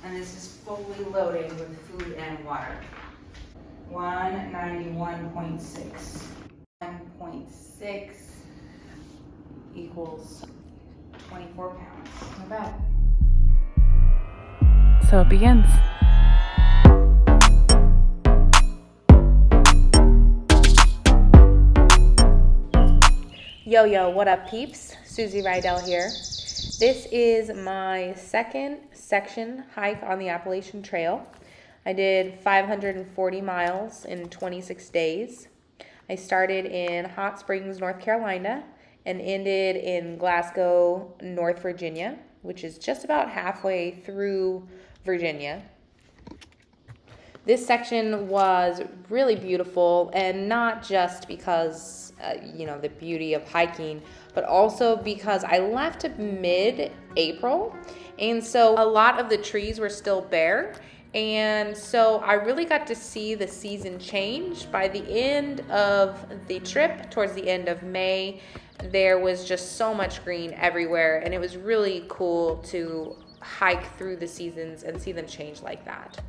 And this is fully loaded with food and water. 191.6. 1.6 equals 24 pounds. Not bad. So it begins. Yo, what up, peeps? Susie Rydell here. This is my second section hike on the Appalachian Trail. I did 540 miles in 26 days. I started in Hot Springs, North Carolina, and ended in Glasgow, North Virginia, which is just about halfway through Virginia. This section was really beautiful, and not just because, the beauty of hiking, but also because I left mid-April, and so a lot of the trees were still bare, and so I really got to see the season change. By the end of the trip, towards the end of May, there was just so much green everywhere, and it was really cool to hike through the seasons and see them change like that.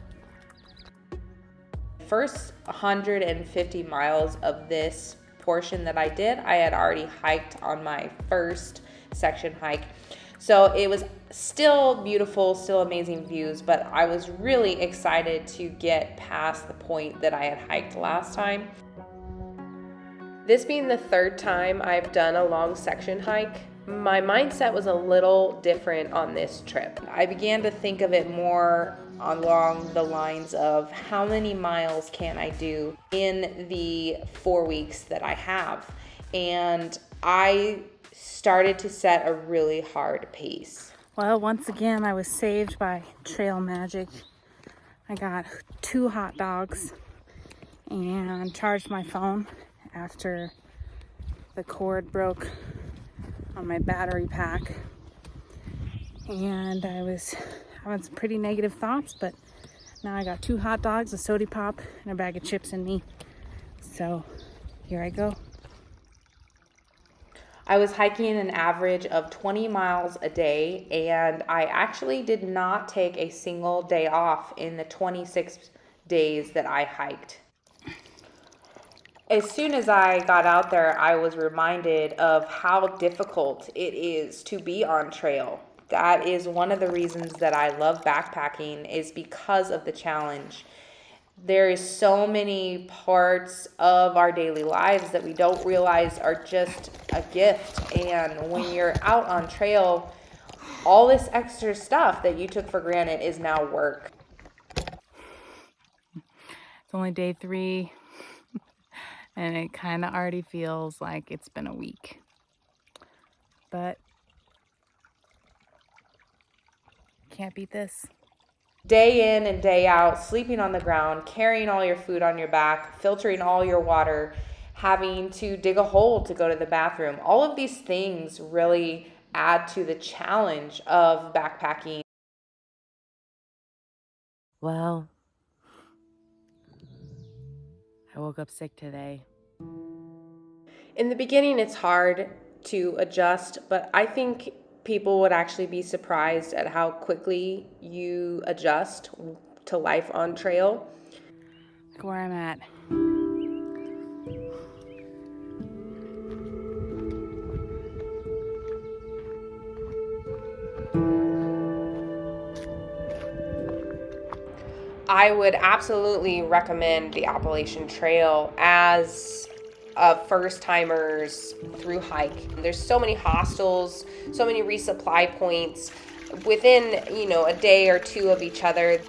First 150 miles of this portion that I did, I had already hiked on my first section hike. So it was still beautiful, still amazing views, but I was really excited to get past the point that I had hiked last time. This being the third time I've done a long section hike, my mindset was a little different on this trip. I began to think of it more along the lines of how many miles can I do in the 4 weeks that I have. And I started to set a really hard pace. Well, once again, I was saved by trail magic. I got 2 hot dogs and charged my phone after the cord broke on my battery pack. And I was having some pretty negative thoughts, but now I got 2 hot dogs, a soda pop, and a bag of chips in me. So here I go. I was hiking an average of 20 miles a day, and I actually did not take a single day off in the 26 days that I hiked. As soon as I got out there, I was reminded of how difficult it is to be on trail. That is one of the reasons that I love backpacking, is because of the challenge. There is so many parts of our daily lives that we don't realize are just a gift. And when you're out on trail, all this extra stuff that you took for granted is now work. It's only day 3, and it kind of already feels like it's been a week. But can't beat this. Day in and day out, sleeping on the ground, carrying all your food on your back, filtering all your water, having to dig a hole to go to the bathroom. All of these things really add to the challenge of backpacking. Well, I woke up sick today. In the beginning, it's hard to adjust, but I think people would actually be surprised at how quickly you adjust to life on trail. Look where I'm at. I would absolutely recommend the Appalachian Trail as a first-timers through hike. There's so many hostels, so many resupply points within, a day or 2 of each other,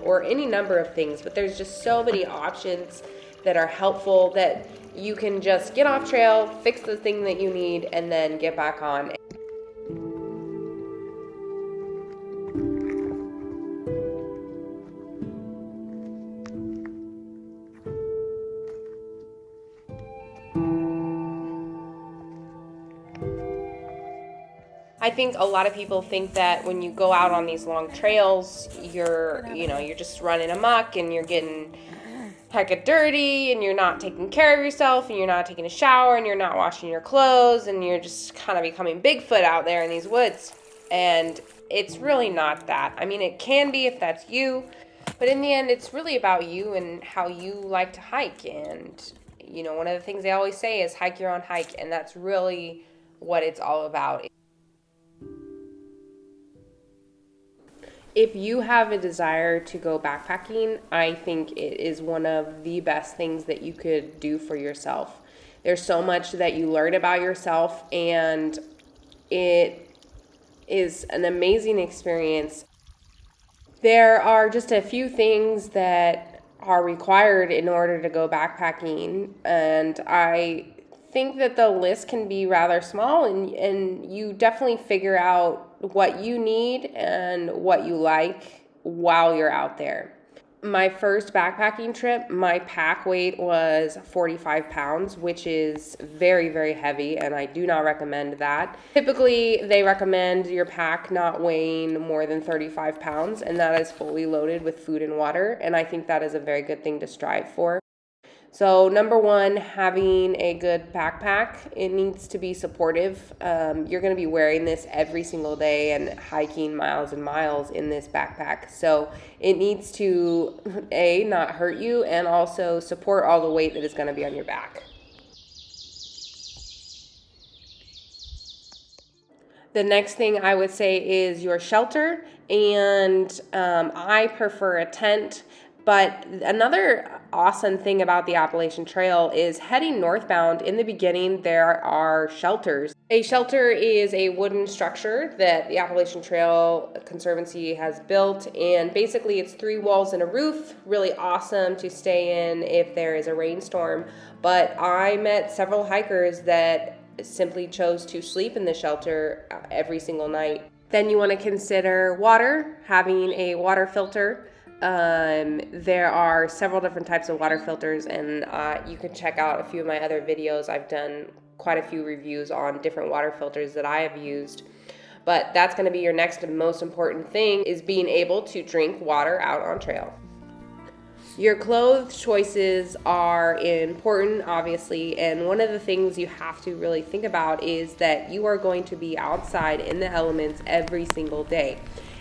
or any number of things, but there's just so many options that are helpful that you can just get off trail, fix the thing that you need, and then get back on. I think a lot of people think that when you go out on these long trails, you're just running amok and you're getting hecka dirty and you're not taking care of yourself and you're not taking a shower and you're not washing your clothes and you're just kind of becoming Bigfoot out there in these woods. And it's really not that. I mean, it can be if that's you, but in the end, it's really about you and how you like to hike. And, you know, one of the things they always say is hike your own hike, and that's really what it's all about. If you have a desire to go backpacking, I think it is one of the best things that you could do for yourself. There's so much that you learn about yourself, and it is an amazing experience. There are just a few things that are required in order to go backpacking, and I think that the list can be rather small, and you definitely figure out what you need and what you like while you're out there. My first backpacking trip, my pack weight was 45 pounds, which is very, very heavy, and I do not recommend that. Typically, they recommend your pack not weighing more than 35 pounds, and that is fully loaded with food and water, and I think that is a very good thing to strive for. So number one, having a good backpack. It needs to be supportive. You're going to be wearing this every single day and hiking miles and miles in this backpack. So it needs to, A, not hurt you, and also support all the weight that is going to be on your back. The next thing I would say is your shelter, and I prefer a tent. But another awesome thing about the Appalachian Trail is heading northbound. In the beginning, there are shelters. A shelter is a wooden structure that the Appalachian Trail Conservancy has built, and basically it's 3 walls and a roof. Really awesome to stay in if there is a rainstorm. But I met several hikers that simply chose to sleep in the shelter every single night. Then you want to consider water, having a water filter. There are several different types of water filters, and you can check out a few of my other videos. I've done quite a few reviews on different water filters that I have used. But that's going to be your next and most important thing, is being able to drink water out on trail. Your clothes choices are important, obviously, and one of the things you have to really think about is that you are going to be outside in the elements every single day.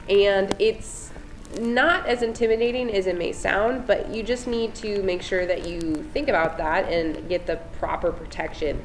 And it's not as intimidating as it may sound, but you just need to make sure that you think about that and get the proper protection.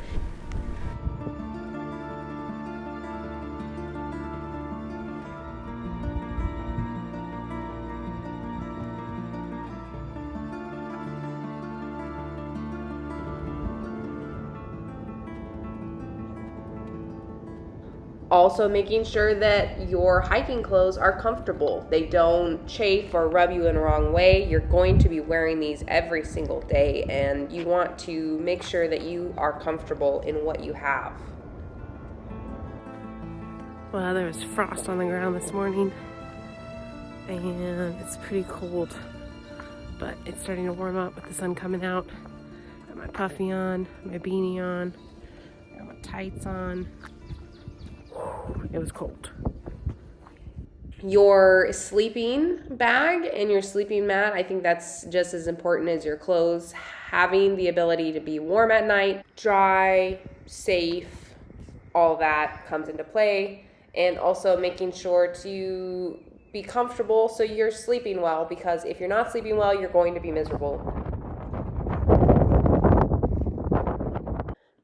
Also making sure that your hiking clothes are comfortable. They don't chafe or rub you in the wrong way. You're going to be wearing these every single day, and you want to make sure that you are comfortable in what you have. Well, there was frost on the ground this morning, and it's pretty cold, but it's starting to warm up with the sun coming out. Got my puffy on, my beanie on, got my tights on. It was cold. Your sleeping bag and your sleeping mat, I think that's just as important as your clothes. Having the ability to be warm at night, dry, safe, all that comes into play. And also making sure to be comfortable so you're sleeping well, because if you're not sleeping well, you're going to be miserable.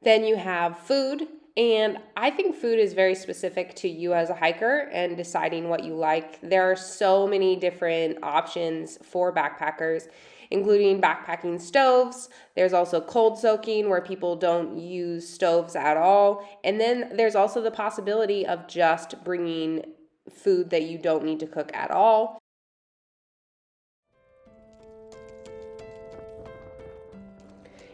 Then you have food. And I think food is very specific to you as a hiker and deciding what you like. There are so many different options for backpackers, including backpacking stoves. There's also cold soaking, where people don't use stoves at all. And then there's also the possibility of just bringing food that you don't need to cook at all.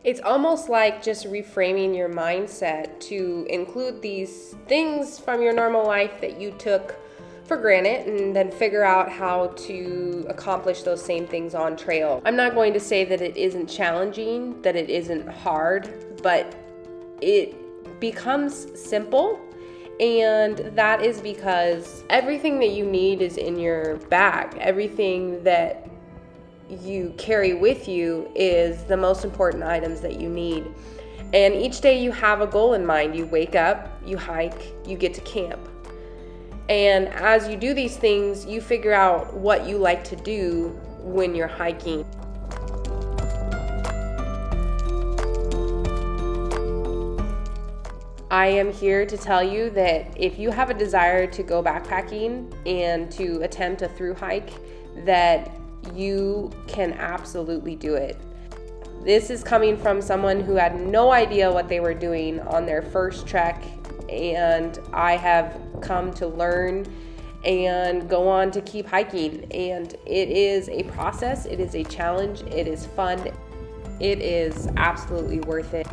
It's almost like just reframing your mindset to include these things from your normal life that you took for granted, and then figure out how to accomplish those same things on trail. I'm not going to say that it isn't challenging, that it isn't hard, but it becomes simple. And that is because everything that you need is in your bag. Everything that you carry with you is the most important items that you need. And each day you have a goal in mind. You wake up, you hike, you get to camp. And as you do these things, you figure out what you like to do when you're hiking. I am here to tell you that if you have a desire to go backpacking and to attempt a thru hike, that you can absolutely do it. This is coming from someone who had no idea what they were doing on their first trek, and I have come to learn and go on to keep hiking. And it is a process, it is a challenge, it is fun, it is absolutely worth it.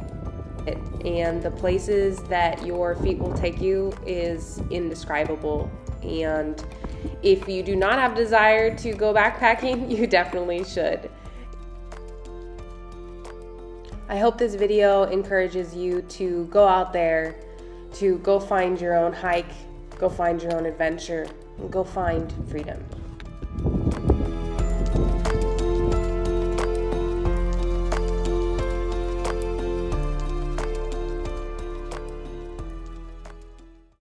And the places that your feet will take you is indescribable. And if you do not have desire to go backpacking, you definitely should. I hope this video encourages you to go out there, to go find your own hike, go find your own adventure, and go find freedom.